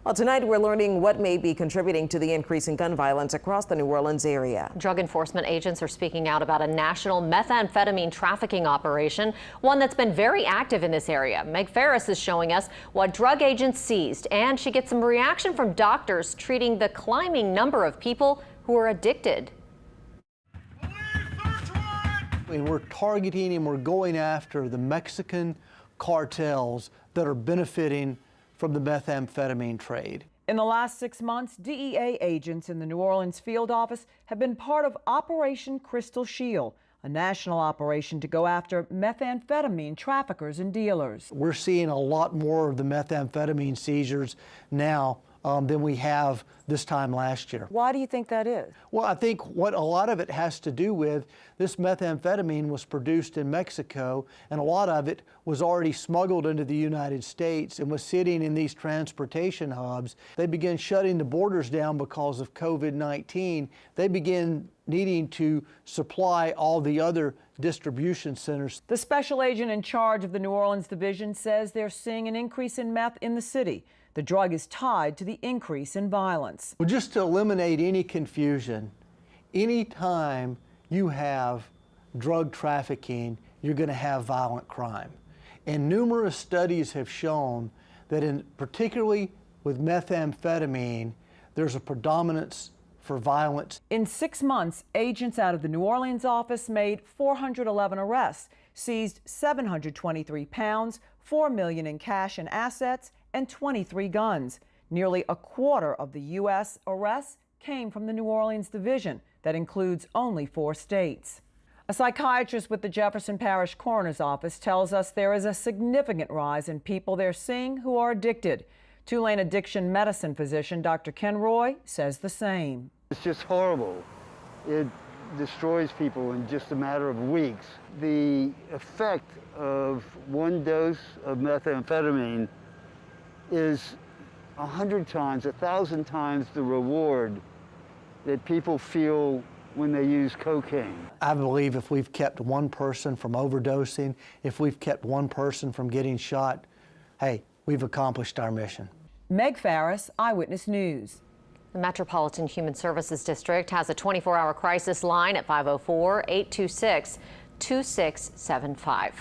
Well, tonight we're learning what may be contributing to the increase in gun violence across the New Orleans area. Drug enforcement agents are speaking out about a national methamphetamine trafficking operation, one that's been very active in this area. Meg Ferris is showing us what drug agents seized, and she gets some reaction from doctors treating the climbing number of people who are addicted. And we're targeting and we're going after the Mexican cartels that are benefiting from the methamphetamine trade. In the last 6 months, DEA agents in the New Orleans field office have been part of Operation Crystal Shield, a national operation to go after methamphetamine traffickers and dealers. We're seeing a lot more of the methamphetamine seizures now than we have this time last year. Why do you think that is? Well, I think what a lot of it has to do with this methamphetamine was produced in Mexico, and a lot of it was already smuggled into the United States and was sitting in these transportation hubs. They began shutting the borders down because of COVID-19. They began needing to supply all the other distribution centers. The special agent in charge of the New Orleans division says they're seeing an increase in meth in the city. The drug is tied to the increase in violence. Well, just to eliminate any confusion, anytime you have drug trafficking, you're going to have violent crime. And numerous studies have shown that particularly with methamphetamine, there's a predominance for violence. In 6 months, agents out of the New Orleans office made 411 arrests, seized 723 pounds, $4 million in cash and assets, and 23 guns. Nearly a quarter of the U.S. arrests came from the New Orleans division. That includes only 4 states. A psychiatrist with the Jefferson Parish Coroner's Office tells us there is a significant rise in people they're seeing who are addicted. Tulane addiction medicine physician Dr. Ken Roy says the same. It's just horrible. It destroys people in just a matter of weeks. The effect of 1 dose of methamphetamine is 100 times, 1,000 times the reward that people feel when they use cocaine. I believe if we've kept one person from overdosing, if we've kept one person from getting shot, hey, we've accomplished our mission. Meg Ferris, Eyewitness News. The Metropolitan Human Services District has a 24-hour crisis line at 504-826-2675.